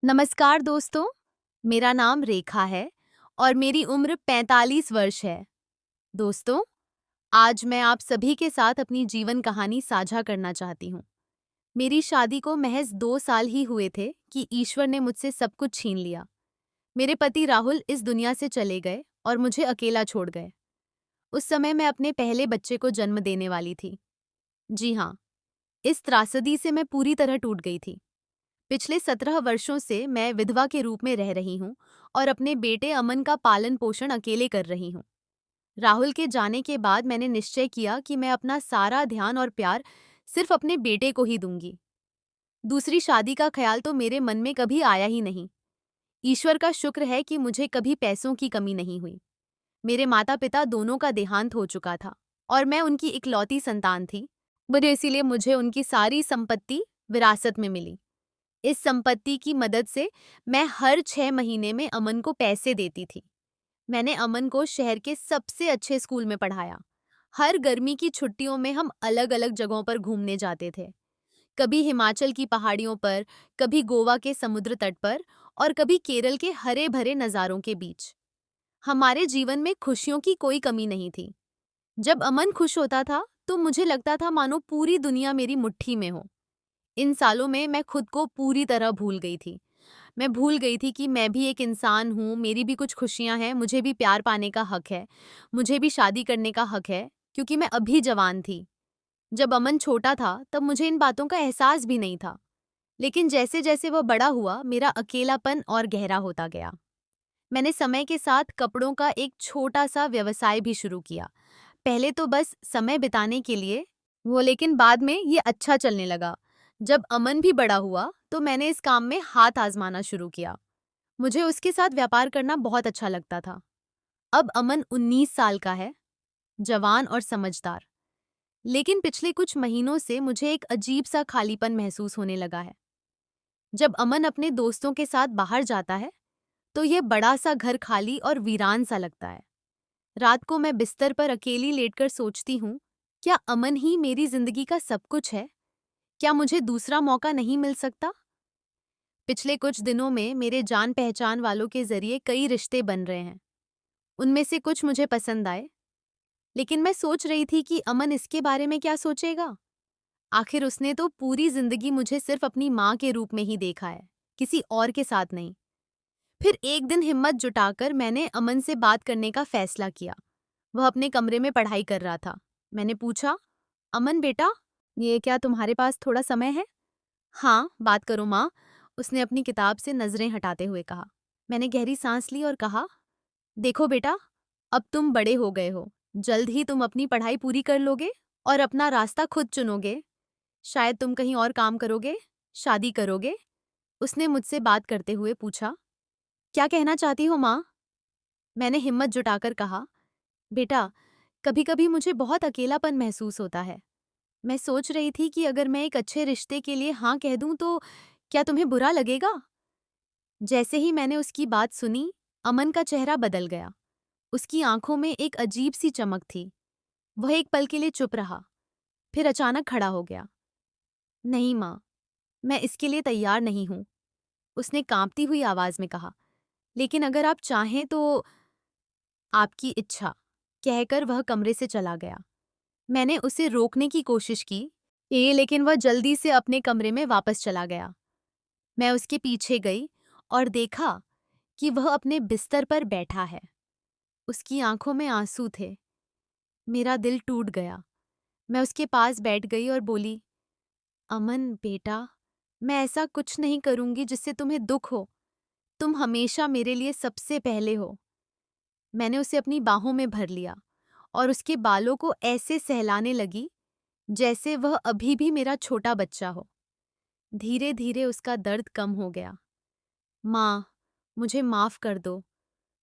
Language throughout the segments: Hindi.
नमस्कार दोस्तों, मेरा नाम रेखा है और मेरी उम्र 45 वर्ष है। दोस्तों, आज मैं आप सभी के साथ अपनी जीवन कहानी साझा करना चाहती हूँ। मेरी शादी को महज 2 साल ही हुए थे कि ईश्वर ने मुझसे सब कुछ छीन लिया। मेरे पति राहुल इस दुनिया से चले गए और मुझे अकेला छोड़ गए। उस समय मैं अपने पहले बच्चे को जन्म देने वाली थी। जी हाँ, इस त्रासदी से मैं पूरी तरह टूट गई थी। पिछले 17 वर्षों से मैं विधवा के रूप में रह रही हूँ और अपने बेटे अमन का पालन पोषण अकेले कर रही हूँ। राहुल के जाने के बाद मैंने निश्चय किया कि मैं अपना सारा ध्यान और प्यार सिर्फ अपने बेटे को ही दूंगी। दूसरी शादी का ख्याल तो मेरे मन में कभी आया ही नहीं। ईश्वर का शुक्र है कि मुझे कभी पैसों की कमी नहीं हुई। मेरे माता पिता दोनों का देहांत हो चुका था और मैं उनकी इकलौती संतान थी। मुझे इसीलिए मुझे उनकी सारी संपत्ति विरासत में मिली। इस संपत्ति की मदद से मैं हर 6 महीने में अमन को पैसे देती थी। मैंने अमन को शहर के सबसे अच्छे स्कूल में पढ़ाया। हर गर्मी की छुट्टियों में हम अलग-अलग जगहों पर घूमने जाते थे। कभी हिमाचल की पहाड़ियों पर, कभी गोवा के समुद्र तट पर और कभी केरल के हरे-भरे नज़ारों के बीच। हमारे जीवन में खुशियों की कोई कमी नहीं थी। जब अमन खुश होता था, तो मुझे लगता था मानो पूरी दुनिया मेरी मुट्ठी में हो। इन सालों में मैं खुद को पूरी तरह भूल गई थी। मैं भूल गई थी कि मैं भी एक इंसान हूँ, मेरी भी कुछ खुशियाँ हैं, मुझे भी प्यार पाने का हक है, मुझे भी शादी करने का हक है, क्योंकि मैं अभी जवान थी। जब अमन छोटा था, तब मुझे इन बातों का एहसास भी नहीं था। लेकिन जैसे-जैसे वह बड़ा हुआ, मेरा अकेलापन और गहरा होता गया। मैंने समय के साथ कपड़ों का एक छोटा-सा व्यवसाय भी शुरू किया। पहले तो बस समय बिताने के लिए, लेकिन बाद में ये अच्छा चलने लगा। जब अमन भी बड़ा हुआ, तो मैंने इस काम में हाथ आजमाना शुरू किया। मुझे उसके साथ व्यापार करना बहुत अच्छा लगता था। अब अमन 19 साल का है, जवान और समझदार। लेकिन पिछले कुछ महीनों से मुझे एक अजीब-सा खालीपन महसूस होने लगा है। जब अमन अपने दोस्तों के साथ बाहर जाता है, तो यह बड़ा-सा घर खाली और वीरान-सा लगता है। रात को मैं बिस्तर पर अकेली लेटकर सोचती हूँ, क्या अमन ही मेरी जिंदगी का सब कुछ है? क्या मुझे दूसरा मौका नहीं मिल सकता? पिछले कुछ दिनों में मेरे जान-पहचान वालों के जरिए कई रिश्ते बन रहे हैं। उनमें से कुछ मुझे पसंद आए, लेकिन मैं सोच रही थी कि अमन इसके बारे में क्या सोचेगा? आखिर उसने तो पूरी जिंदगी मुझे सिर्फ अपनी माँ के रूप में ही देखा है, किसी और के साथ नहीं। फिर एक दिन हिम्मत जुटाकर मैंने अमन से बात करने का फैसला किया। वह अपने कमरे में पढ़ाई कर रहा था। मैंने पूछा, अमन बेटा, ये क्या तुम्हारे पास थोड़ा समय है? हाँ, बात करो माँ, उसने अपनी किताब से नजरें हटाते हुए कहा। मैंने गहरी सांस ली और कहा, देखो बेटा, अब तुम बड़े हो गए हो। जल्द ही तुम अपनी पढ़ाई पूरी कर लोगे और अपना रास्ता खुद चुनोगे। शायद तुम कहीं और काम करोगे, शादी करोगे। उसने मुझसे बात करते हुए पूछा, क्या कहना चाहती हो माँ? मैंने हिम्मत जुटाकर कहा, बेटा, कभी-कभी मुझे बहुत अकेलापन महसूस होता है। मैं सोच रही थी कि अगर मैं एक अच्छे रिश्ते के लिए हाँ कह दूं तो क्या तुम्हें बुरा लगेगा? जैसे ही मैंने उसकी बात सुनी, अमन का चेहरा बदल गया। उसकी आंखों में एक अजीब सी चमक थी। वह एक पल के लिए चुप रहा, फिर अचानक खड़ा हो गया। नहीं माँ, मैं इसके लिए तैयार नहीं हूँ, उसने कांपती हुई आवाज में कहा। लेकिन अगर आप चाहें तो आपकी इच्छा, कहकर वह कमरे से चला गया। मैंने उसे रोकने की कोशिश की, लेकिन वह जल्दी से अपने कमरे में वापस चला गया। मैं उसके पीछे गई और देखा कि वह अपने बिस्तर पर बैठा है। उसकी आंखों में आंसू थे। मेरा दिल टूट गया। मैं उसके पास बैठ गई और बोली, अमन बेटा, मैं ऐसा कुछ नहीं करूंगी जिससे तुम्हें दुख हो। तुम हमेशा मेरे लिए सबसे पहले हो। मैंने उसे अपनी बाहों में भर लिया और उसके बालों को ऐसे सहलाने लगी जैसे वह अभी भी मेरा छोटा बच्चा हो। धीरे धीरे उसका दर्द कम हो गया। माँ, मुझे माफ कर दो,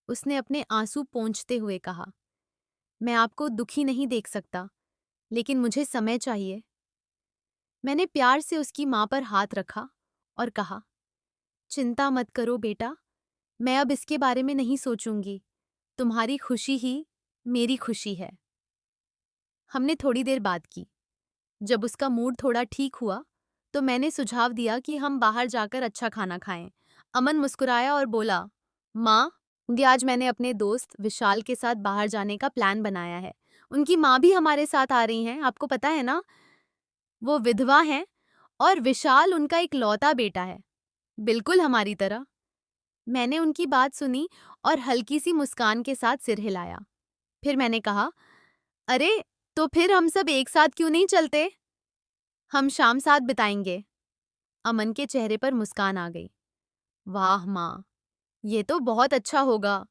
उसने अपने आंसू पोंछते हुए कहा। मैं आपको दुखी नहीं देख सकता, लेकिन मुझे समय चाहिए। मैंने प्यार से उसकी माँ पर हाथ रखा और कहा, चिंता मत करो बेटा, मैं अब इसके बारे में नहीं सोचूंगी। तुम्हारी खुशी ही मेरी खुशी है। हमने थोड़ी देर बात की। जब उसका मूड थोड़ा ठीक हुआ, तो मैंने सुझाव दिया कि हम बाहर जाकर अच्छा खाना खाएं। अमन मुस्कुराया और बोला, माँ, जी आज मैंने अपने दोस्त विशाल के साथ बाहर जाने का प्लान बनाया है। उनकी माँ भी हमारे साथ आ रही हैं, आपको पता है ना? वो विधवा हैं और विशाल उनका इकलौता बेटा है, बिल्कुल हमारी तरह। मैंने उनकी बात सुनी और हल्की सी मुस्कान के साथ सिर हिलाया। फिर मैंने कहा, अरे, तो फिर हम सब एक साथ क्यों नहीं चलते? हम शाम साथ बिताएंगे। अमन के चेहरे पर मुस्कान आ गई। वाह माँ, ये तो बहुत अच्छा होगा।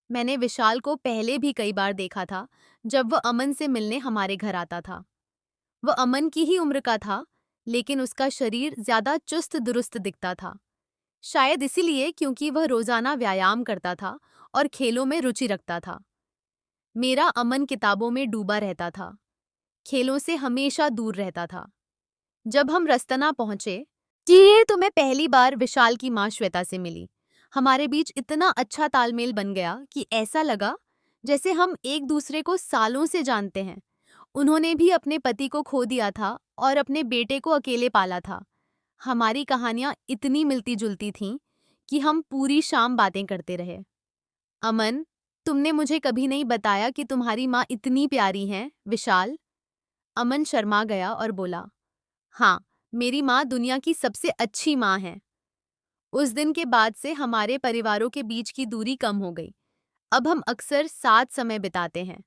मैंने विशाल को पहले भी कई बार देखा था, जब वह अमन से मिलने हमारे घर आता था। वह अमन की ही उम्र का था, लेकिन उसका शरीर ज्यादा चुस्त दुरुस्त दिखता था। शायद इसीलिए क्योंकि वह रोजाना व्यायाम करता था और खेलों में रुचि रखता था। मेरा अमन किताबों में डूबा रहता था, खेलों से हमेशा दूर रहता था। जब हम रस्तना पहुंचे, जी तो मैं पहली बार विशाल की माँ श्वेता से मिली। हमारे बीच इतना अच्छा तालमेल बन गया कि ऐसा लगा जैसे हम एक दूसरे को सालों से जानते हैं। उन्होंने भी अपने पति को खो दिया था और अपने बेटे को अकेले पाला था। हमारी कहानियां इतनी मिलती जुलती थीं कि हम पूरी शाम बातें करते रहे। अमन, तुमने मुझे कभी नहीं बताया कि तुम्हारी माँ इतनी प्यारी हैं, विशाल। अमन शर्मा गया और बोला, हाँ, मेरी माँ दुनिया की सबसे अच्छी माँ है। उस दिन के बाद से हमारे परिवारों के बीच की दूरी कम हो गई। अब हम अक्सर साथ समय बिताते हैं,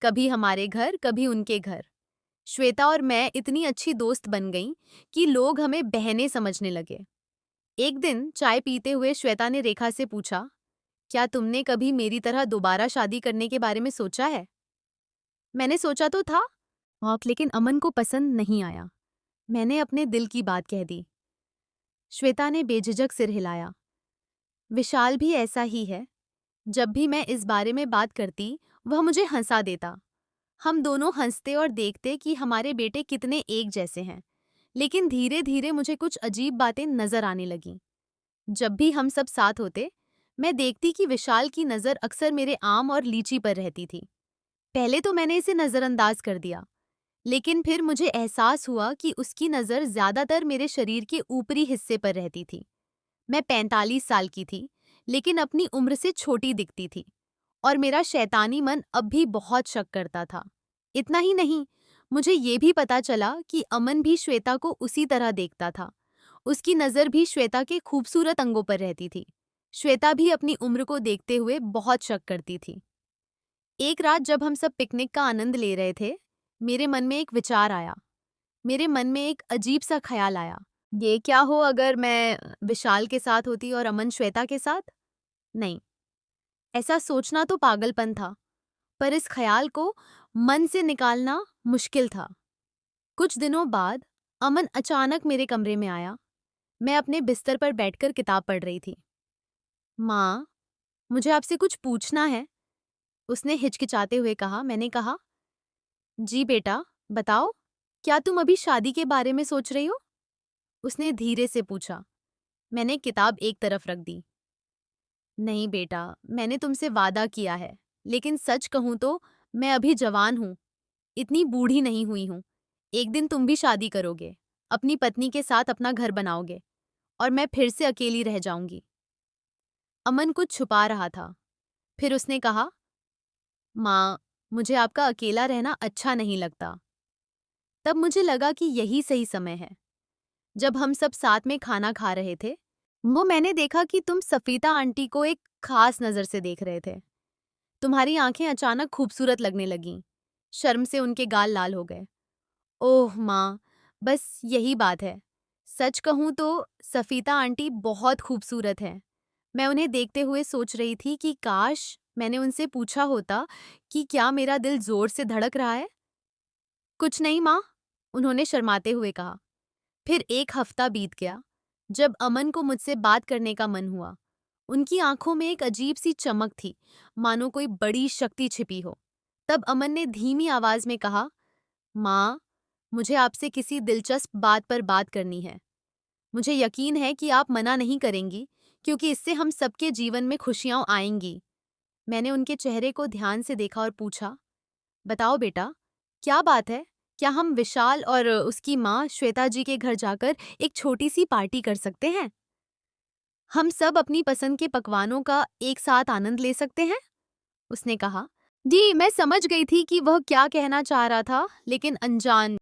कभी हमारे घर, कभी उनके घर। श्वेता और मैं इतनी अच्छी दोस्त बन गईं कि लोग हमें बहनें समझने लगे। एक दिन चाय पीते हुए श्वेता ने रेखा से पूछा, क्या तुमने कभी मेरी तरह दोबारा शादी करने के बारे में सोचा है? मैंने सोचा तो था, लेकिन अमन को पसंद नहीं आया। मैंने अपने दिल की बात कह दी। श्वेता ने बेझिझक सिर हिलाया। विशाल भी ऐसा ही है। जब भी मैं इस बारे में बात करती, वह मुझे हंसा देता। हम दोनों हंसते और देखते कि हमारे बेटे कितने एक जैसे हैं। लेकिन धीरे धीरे मुझे कुछ अजीब बातें नजर आने लगीं। जब भी हम सब साथ होते, मैं देखती कि विशाल की नजर अक्सर मेरे आम और लीची पर रहती थी। पहले तो मैंने इसे नजरअंदाज कर दिया, लेकिन फिर मुझे एहसास हुआ कि उसकी नजर ज्यादातर मेरे शरीर के ऊपरी हिस्से पर रहती थी। मैं 45 साल की थी, लेकिन अपनी उम्र से छोटी दिखती थी और मेरा शैतानी मन अब भी बहुत शक करता था। इतना ही नहीं, मुझे ये भी पता चला कि अमन भी श्वेता को उसी तरह देखता था। उसकी नज़र भी श्वेता के खूबसूरत अंगों पर रहती थी। श्वेता भी अपनी उम्र को देखते हुए बहुत शक करती थी। एक रात जब हम सब पिकनिक का आनंद ले रहे थे, मेरे मन में एक विचार आया। मेरे मन में एक अजीब सा ख्याल आया। ये क्या हो अगर मैं विशाल के साथ होती और अमन श्वेता के साथ? नहीं, ऐसा सोचना तो पागलपन था, पर इस ख्याल को मन से निकालना मुश्किल था। कुछ दिनों बाद अमन अचानक मेरे कमरे में आया। मैं अपने बिस्तर पर बैठकर किताब पढ़ रही थी। माँ, मुझे आपसे कुछ पूछना है, उसने हिचकिचाते हुए कहा। मैंने कहा, जी बेटा, बताओ, क्या तुम अभी शादी के बारे में सोच रही हो? उसने धीरे से पूछा। मैंने किताब एक तरफ रख दी। नहीं बेटा, मैंने तुमसे वादा किया है, लेकिन सच कहूं तो मैं अभी जवान हूं, इतनी बूढ़ी नहीं हुई हूं। एक दिन तुम भी शादी करोगे, अपनी पत्नी के साथ अपना घर बनाओगे और मैं फिर से अकेली रह जाऊंगी। अमन कुछ छुपा रहा था। फिर उसने कहा, माँ, मुझे आपका अकेला रहना अच्छा नहीं लगता। तब मुझे लगा कि यही सही समय है। जब हम सब साथ में खाना खा रहे थे, वो मैंने देखा कि तुम सफीता आंटी को एक खास नजर से देख रहे थे। तुम्हारी आंखें अचानक खूबसूरत लगने लगीं। शर्म से उनके गाल लाल हो गए। ओह माँ, बस यही बात है। सच कहूँ तो सफीता आंटी बहुत खूबसूरत हैं। मैं उन्हें देखते हुए सोच रही थी कि काश मैंने उनसे पूछा होता कि क्या मेरा दिल जोर से धड़क रहा है। कुछ नहीं माँ, उन्होंने शर्माते हुए कहा। फिर एक हफ्ता बीत गया। जब अमन को मुझसे बात करने का मन हुआ, उनकी आंखों में एक अजीब सी चमक थी, मानो कोई बड़ी शक्ति छिपी हो। तब अमन ने धीमी आवाज में कहा, माँ, मुझे आपसे किसी दिलचस्प बात पर बात करनी है। मुझे यकीन है कि आप मना नहीं करेंगी, क्योंकि इससे हम सबके जीवन में खुशियां आएंगी। मैंने उनके चेहरे को ध्यान से देखा और पूछा, बताओ बेटा, क्या बात है? क्या हम विशाल और उसकी माँ श्वेता जी के घर जाकर एक छोटी सी पार्टी कर सकते हैं? हम सब अपनी पसंद के पकवानों का एक साथ आनंद ले सकते हैं? उसने कहा। जी, मैं समझ गई थी कि वह क्या कहना चाह रहा था, लेकिन अनजान